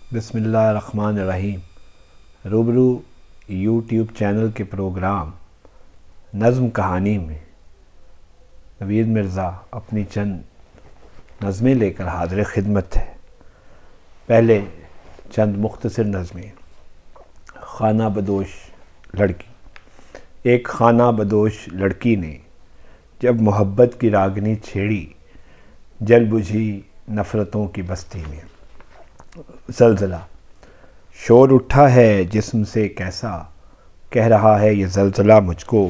बिस्मिल्लाहिर्रहमानिर्रहीम। रूबरू YouTube channel के प्रोग्राम नज़्म कहानी में नवीद मिर्ज़ा अपनी चंद नज़में लेकर हाज़िर खिदमत है। पहले चंद मुख्तसर नज़में। खाना बदोश लड़की। एक खाना बदोश लड़की ने जब मोहब्बत की रागनी छेड़ी, जल बुझी नफ़रतों की बस्ती में। ज़लज़ला। शोर उठा है जिस्म से कैसा, कह रहा है ये ज़लज़ला मुझको,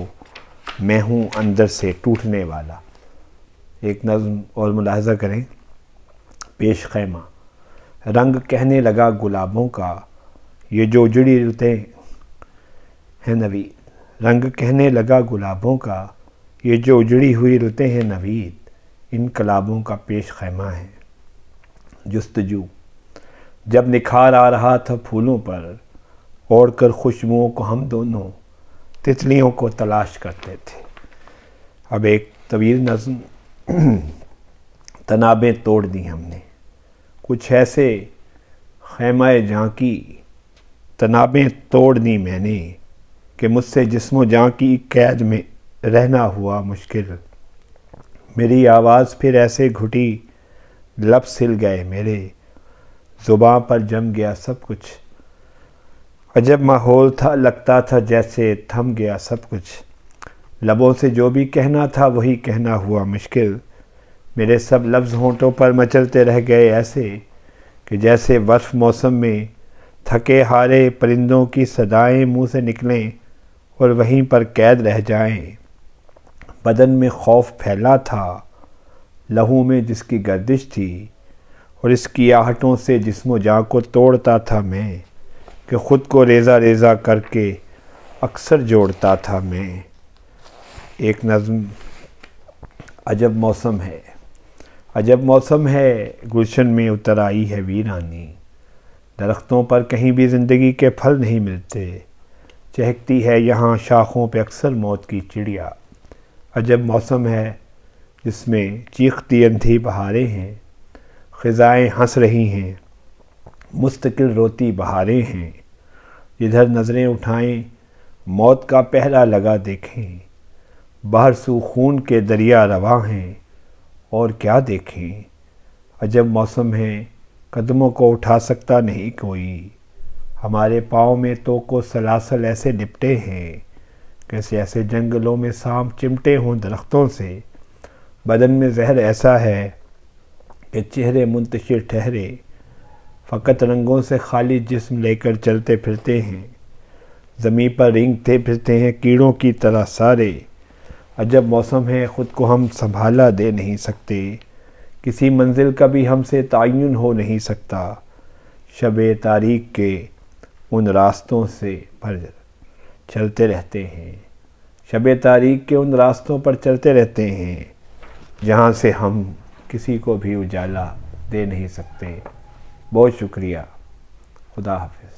मैं हूँ अंदर से टूटने वाला। एक नज़्म और मुलाहज़ा करें। पेश खैमा। रंग कहने लगा गुलाबों का, ये जो उजड़ी रुतें हैं नवीद। रंग कहने लगा गुलाबों का, ये जो उजड़ी हुई रुतें हैं नवीद, इन कलाबों का पेश खैमा है। जुस्तजू। जब निखार आ रहा था फूलों पर, ओढ़ कर खुशबुओं को हम दोनों तितलियों को तलाश करते थे। अब एक तवील नज़्म। तनाबें तोड़ दी हमने, कुछ ऐसे खैमाए जां की तनाबें तोड़ दी मैंने, कि मुझसे जिस्मो जां की कैद में रहना हुआ मुश्किल। मेरी आवाज़ फिर ऐसे घुटी, लब सिल गए मेरे, ज़ुबां पर जम गया सब कुछ। अजब माहौल था, लगता था जैसे थम गया सब कुछ। लबों से जो भी कहना था वही कहना हुआ मुश्किल। मेरे सब लफ्ज़ होंठों पर मचलते रह गए ऐसे, कि जैसे बर्फ़ मौसम में थके हारे परिंदों की सदाएं मुंह से निकलें और वहीं पर कैद रह जाएं। बदन में खौफ फैला था, लहू में जिसकी गर्दिश थी, और इसकी आहटों से जिस्मो जां को तोड़ता था मैं, कि ख़ुद को रेज़ा रेज़ा करके अक्सर जोड़ता था मैं। एक नज़्म। अजब मौसम है, अजब मौसम है, गुलशन में उतर आई है वीरानी। दरख्तों पर कहीं भी ज़िंदगी के फल नहीं मिलते, चहकती है यहाँ शाखों पे अक्सर मौत की चिड़िया। अजब मौसम है जिसमें चीखती अंधी बहारें हैं, ख़िज़ाएँ हंस रही हैं, मुस्तकिल रोती बहारें हैं। जिधर नज़रें उठाएं मौत का पहरा लगा देखें, बाहर सू खून के दरिया रवां हैं, और क्या देखें। अजब मौसम है, कदमों को उठा सकता नहीं कोई, हमारे पाँव में तो को सलासल ऐसे लिपटे हैं, कैसे ऐसे जंगलों में सांप चिमटे हों दरख्तों से। बदन में जहर ऐसा है कि चेहरे मुंतशिर ठहरे, फ़कत रंगों से खाली जिस्म लेकर चलते फिरते हैं। ज़मीं पर रेंगते फिरते हैं कीड़ों की तरह सारे। अजब मौसम है, ख़ुद को हम संभाला दे नहीं सकते, किसी मंजिल का भी हमसे तायुन हो नहीं सकता। शबे तारीक के उन रास्तों से पर चलते रहते हैं, शबे तारीक के उन रास्तों पर चलते रहते हैं, जहाँ से हम किसी को भी उजाला दे नहीं सकते। बहुत शुक्रिया। खुदा हाफिज़।